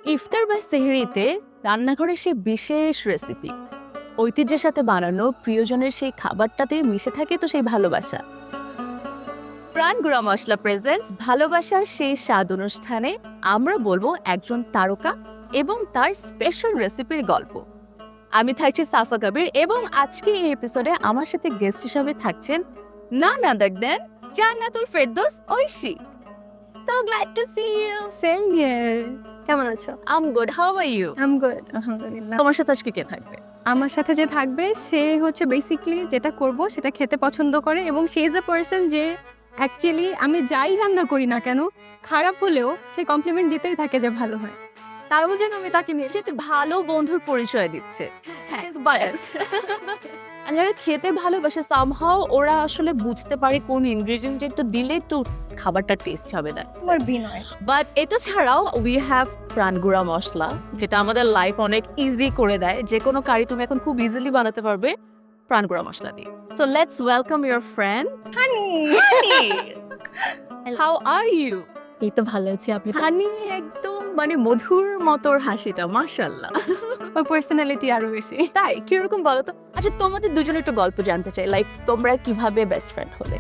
ইফতার বা সেহরিতে রান্নাঘরের সেই বিশেষ রেসিপি, ঐতিহ্যের সাথে বানানো প্রিয়জনের সেই খাবারটাতে মিশে থাকে তো সেই ভালোবাসা। প্রাণ গুঁড়া মশলা প্রেজেন্টস ভালোবাসার সেই স্বাদ অনুষ্ঠানে আমরা বলবো একজন তারকা এবং তার স্পেশাল রেসিপির গল্প। আমি থাকছি সাফা কবির এবং আজকে এই এপিসোডে আমার সাথে গেস্ট হিসাবে থাকছেন none other than Jannatul Ferdous Oishi. So glad to see you. Same here. কেমন আছো? I'm good. How are you? I'm good, আলহামদুলিল্লাহ। তোমার সাথে আজকে কে থাকবে? আমার সাথে যে থাকবে সে হচ্ছে বেসিক্যালি যেটা করব সেটা খেতে পছন্দ করে এবং সে ইজ এ পারসন যে অ্যাকচুয়ালি আমি যাই রান্না করি না কেন খারাপ হলেও সে কমপ্লিমেন্ট দিতেই থাকে যে ভালো হয়। তাও যে তুমি তাকে নিয়ে যেতে ভালো বন্ধুর পরিচয় দিচ্ছে। হ্যাঁ, bias. আর যারা খেতে ভালোবাসে সামহাও ওরা আসলে বুঝতে পারে কোন ইনগ্রেডিয়েন্ট একটু দিলে একটু খাবারটা টেস্ট হবে না। তোমার বিনয়। বাট এটা ছাড়াও উই হ্যাভ প্রাণগুঁড়া মশলা, যেটা আমাদের লাইফ অনেক ইজি করে দেয়। যে কোনো কারি তুমি এখন খুব ইজিলি বানাতে পারবে প্রাণগুঁড়া মশলা দিয়ে। So let's welcome your friend honey. How are you? এই তো ভালো আছি, আপনি? হানি একদম মানে মধুর মতোর হাসিটা, মাশাআল্লাহ। ওর পার্সোনালিটি আরো বেশি। তাই কিরকম বলো তো? আচ্ছা, তোমাদের দুজনের একটু গল্প জানতে চাই, লাইক তোমরা কিভাবে বেস্ট ফ্রেন্ড হলে?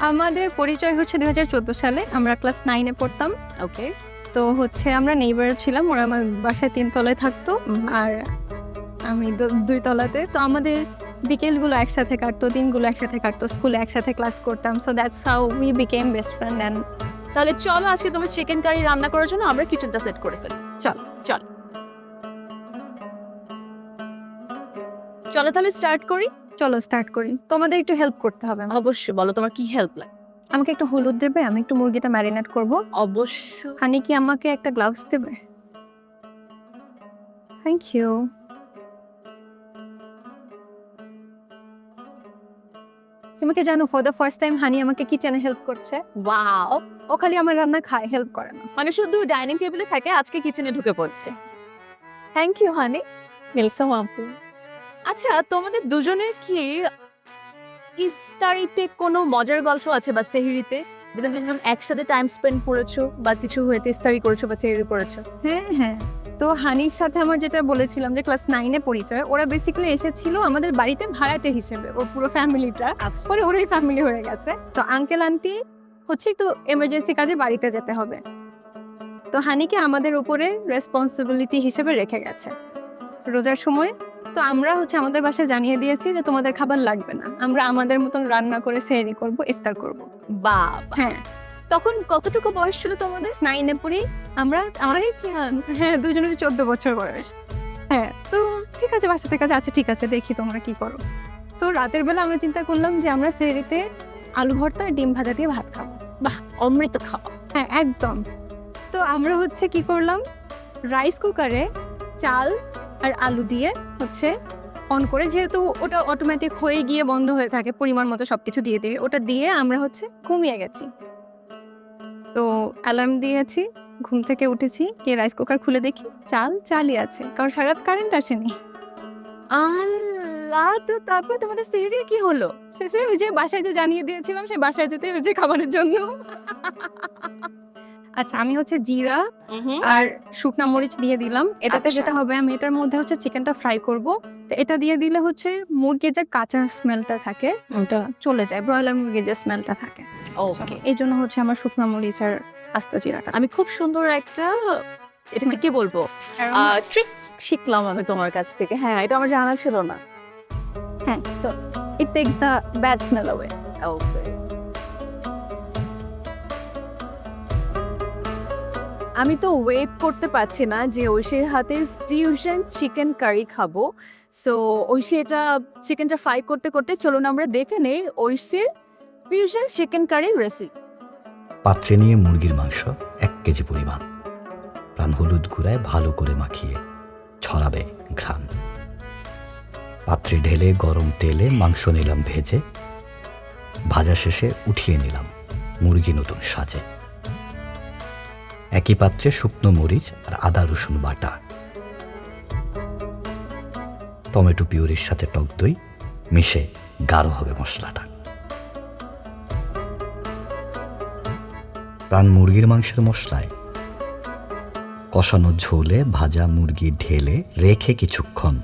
আমাদের পরিচয় হচ্ছে 2014 সালে, আমরা ক্লাস 9-এ পড়তাম। ওকে। তো হচ্ছে আমরা নেইবার ছিলাম, ওরা আমার বাসায় 3 তলায় থাকতো আর আমি 2 তলাতে। তো আমাদের বিকেলগুলো একসাথে কাটতো, দিনগুলো একসাথে কাটতো, স্কুলে একসাথে ক্লাস করতাম। So that's how we became best friend. And তাহলে চলো আজকে তোমার চিকেন কারি রান্না করার জন্য আমরা কিচেনটা সেট করে ফেলি। চলো তাহলে স্টার্ট করি। চলো স্টার্ট করি। তোমাদের একটু হেল্প করতে হবে। অবশ্যই, বলো তোমার কি হেল্প লাগে? আমাকে একটু হলুদ দেবে, আমি একটু মুরগিটা ম্যারিনেট করব। অবশ্যই। হানি কি আমাকে একটা গ্লাভস দেবে? Thank you. তোমাকে জানো, for the first time honey আমাকে কিচেনে হেল্প করছে। ওয়াও, ও খালি আমার রান্না খায়, হেল্প করে না। মানে শুধু ডাইনিং টেবিলে থাকে, আজকে কিচেনে ঢুকে পড়ছে। Thank you honey. ওয়েলকাম আপু। আচ্ছা, তোমাদের দুজনের কি ইফতারিতে কোনো মজার গল্প আছে বা সেহরিতে একসাথে টাইম স্পেন্ড করেছো বা কিছু হয়েছে ইফতারি করেছো বা সেহরি করেছো? হ্যাঁ। তো হানির সাথে আমার যেটা বলেছিলাম যে ক্লাস 9-এ পরিচয়, ওরা বেসিক্যালি এসেছিল আমাদের বাড়িতে ভাড়াটে হিসেবে, ওর পুরো ফ্যামিলিটা। পরে ওরই ফ্যামিলি হয়ে গেছে। তো আঙ্কেল আন্টি হচ্ছে একটু এমার্জেন্সি কাজে বাড়িতে যেতে হবে, তো হানিকে আমাদের উপরে রেসপন্সিবিলিটি হিসেবে রেখে গেছে রোজার সময়। তো আমরা হচ্ছে আমাদের বাসায় জানিয়ে দিয়েছি যে তোমাদের খাবার লাগবে না, আমরা আমাদের মতন রান্না করে সেহরি করব, ইফতার করব। বাবা, হ্যাঁ। তখন কতটুকু বয়স ছিল তোমাদের? 9-এ পড়ি আমরা। হ্যাঁ, দুজনের 14 বছর বয়স। হ্যাঁ, তো ঠিক আছে, বাসা থেকে আচ্ছা ঠিক আছে, দেখি তোমরা কি করো। তো রাতের বেলা আমরা চিন্তা করলাম যে আমরা সেহরিতে আলু ভর্তা আর ডিম ভাজা দিয়ে ভাত খাবো। বাহ, অমৃত খাওয়া। হ্যাঁ, একদম। তো আমরা হচ্ছে কি করলাম, রাইস কুকারে চাল আর আলু দিয়ে হচ্ছে অন করে, যেহেতু ওটা অটোমেটিক হয়ে গিয়ে বন্ধ হয়ে থাকে, পরিমাণ মতো সবকিছু দিয়ে দিয়ে ওটা দিয়ে আমরা হচ্ছে ঘুমিয়ে গেছি। তো অ্যালার্ম দিয়েছি, ঘুম থেকে উঠেছি, গিয়ে রাইস কুকার খুলে দেখি চালই আছে, কারণ সারা রাত কারেন্ট আসেনি। আল্লাহ, তো তারপর তোমাদের সেহরি কি হলো? শেষে ওই যে বাসায় যে জানিয়ে দিয়েছিলাম, সেই বাসায় যেতে হয়েছে খাবারের জন্য। আচ্ছা, আমি হচ্ছে জিরা আর শুকনা মরিচ দিয়ে দিলাম এটাতে। আচ্ছা। যেটা হবে, আমি এটার মধ্যে হচ্ছে চিকেনটা ফ্রাই করব। তো এটা দিয়ে দিলে হচ্ছে মুরগির যে কাঁচা স্মেলটা থাকে ওটা চলে যায়, ব্রয়লার মুরগির যে স্মেলটা থাকে। ওকে। এই জন্য হচ্ছে আমার শুকনা মরিচ আর আস্ত জিরাটা। আমি খুব সুন্দর একটা, এটাকে কি বলবো, ট্রিক শিখলাম আমি তোমার কাছ থেকে। হ্যাঁ, এটা আমার জানা ছিল না। হ্যাঁ, তো it takes the bad smell away. Okay. আমি তো ওয়েট করতে পারছি না যে ঐশীর হাতে ফিউশন চিকেন কারি খাবো। সো ঐশী এটা চিকেনটা ফ্রাই করতে করতে চলুন আমরা দেখে নেই ঐশীর ফিউশন চিকেন কারির রেসিপি। পাত্রে নিয়ে মুরগির মাংস 1 কেজি পরিমাণ, প্রাণ হলুদ গুঁড়ায় ভালো করে মাখিয়ে ছড়াবে ঘ্রাণ। পাত্রে ঢেলে গরম তেলে মাংস নিলাম ভেজে, ভাজা শেষে উঠিয়ে নিলাম মুরগি নতুন সাজে। একই পাত্রে শুকনো মরিচ আর আদা রসুন বাটা, টমেটো পিউরির সাথে টক দই মিশে গাঢ় হবে মশলাটা। প্রাণ মুরগির মাংসের মশলায় কষানো ঝোলে ভাজা মুরগি ঢেলে রেখে কিছুক্ষণ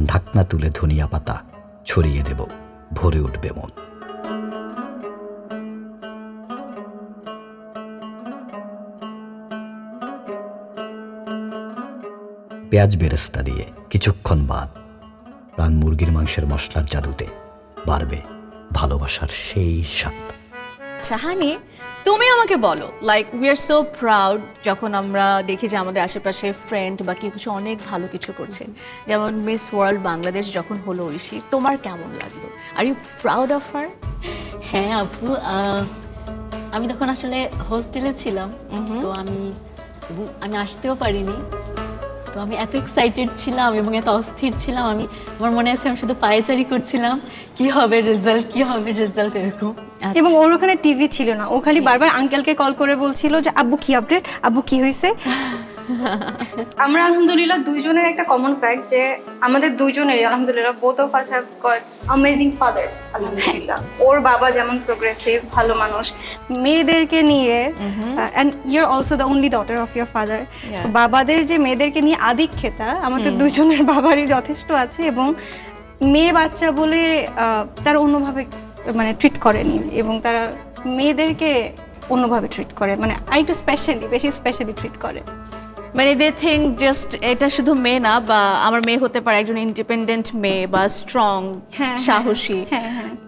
ঢাকনা তুলে ধনিয়া পাতা ছড়িয়ে দেব, ভরে উঠবে মন। পেঁয়াজ বেরেস্তা দিয়ে কিছুক্ষণ বাদ প্রাণ মুরগির মাংসের মশলার জাদুতে বাড়বে ভালোবাসার সেই স্বাদ। চাহানি, তুমি আমাকে বলো, like we are so proud যখন আমরা দেখি যে আমাদের আশেপাশে ফ্রেন্ড বা কি কিছু অনেক ভালো কিছু করছে, যেমন মিস ওয়ার্ল্ড বাংলাদেশ যখন হলো ঐশী, তোমার কেমন লাগলো? Are you proud of her? হ্যাঁ আপু, আমি তখন আসলে হোস্টেলে ছিলাম, তো আমি আসতেও পারিনি। তো আমি এত এক্সাইটেড ছিলাম এবং এত অস্থির ছিলাম, আমার মনে আছে আমি শুধু পায়চারি করছিলাম কি হবে রেজাল্ট এরকম। এবং ওর ওখানে টিভি ছিল না, ও খালি বারবার আঙ্কেলকে কল করে বলছিল যে আব্বু কি আপডেট, আব্বু কি হয়েছে। আমরা আলহামদুলিল্লাহ দুইজনের একটা কমন ফ্যাক্ট যে আমাদের দুইজনেরই আলহামদুলিল্লাহ both of us have got amazing fathers আলহামদুলিল্লাহ। ওর বাবা যেমন প্রোগ্রেসিভ ভালো মানুষ, মেয়েদেরকে নিয়ে, and you are also the only daughter of your father. বাবাদের যে মেয়েদেরকে নিয়ে আধিক্যতা আমাদের দুজনের বাবারই যথেষ্ট আছে, এবং মেয়ে বাচ্চা বলে তারা অন্যভাবে মানে ট্রিট করেনি, এবং তারা মেয়েদেরকে অন্যভাবে ট্রিট করে, মানে আরেকটু বেশি স্পেশালি ট্রিট করে। মানে দে থিঙ্ক জাস্ট এটা শুধু মেয়ে না, বা আমার মেয়ে হতে পারে একজন ইন্ডিপেন্ডেন্ট মেয়ে বা স্ট্রং, সাহসী।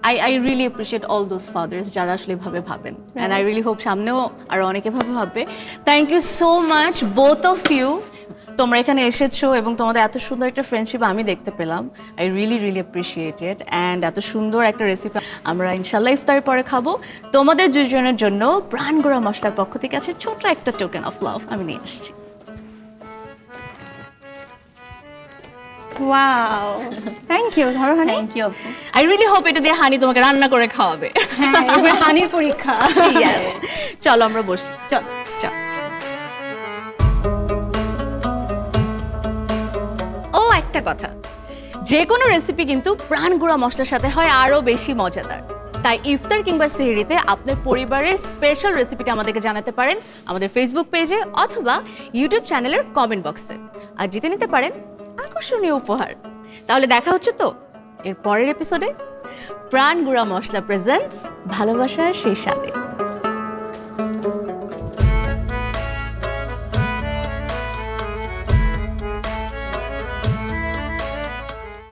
I really appreciate all those father's যারা আসলে এভাবে ভাবেন, অ্যান্ড আই রিয়েলি হোপ সামনেও আরো অনেকে ভাবে ভাববে। Thank you so much both of you, তোমরা এখানে এসেছো এবং তোমাদের এত সুন্দর একটা ফ্রেন্ডশিপ আমি দেখতে পেলাম। I really appreciate it, and এত সুন্দর একটা রেসিপি আমরা ইনশাল্লাহ ইফতারের পরে খাবো। তোমাদের দুজনের জন্য প্রাণ গুঁড়া মশলার পক্ষ থেকে আছে ছোট একটা টোকেন অফ লাভ, আমি নিয়ে আসছি। Wow, thank you. ধরো হানি। থ্যাংক ইউ আপু। আই রিয়েলি হোপ এটা দিয়ে হানি তোমাকে রান্না করে খাওয়াবে। হ্যাঁ, এবার হানির পরীক্ষা। Yes. চলো আমরা বসি, চল চল। ও একটা কথা, যে কোনো রেসিপি কিন্তু প্রাণ গুঁড়া মশলার সাথে হয় আরো বেশি মজাদার। তাই ইফতার কিংবা সেহরিতে আপনার পরিবারের স্পেশাল রেসিপিটা আমাদেরকে জানাতে পারেন আমাদের ফেসবুক পেজে অথবা ইউটিউব চ্যানেলের কমেন্ট বক্সে, আর জিতে নিতে পারেন আকর্ষণীয় উপহার। তাহলে দেখা হচ্ছে তো এর পরের এপিসোডে। প্রাণ গুঁড়া মশলা প্রেজেন্টস ভালোবাসার সেই স্বাদে।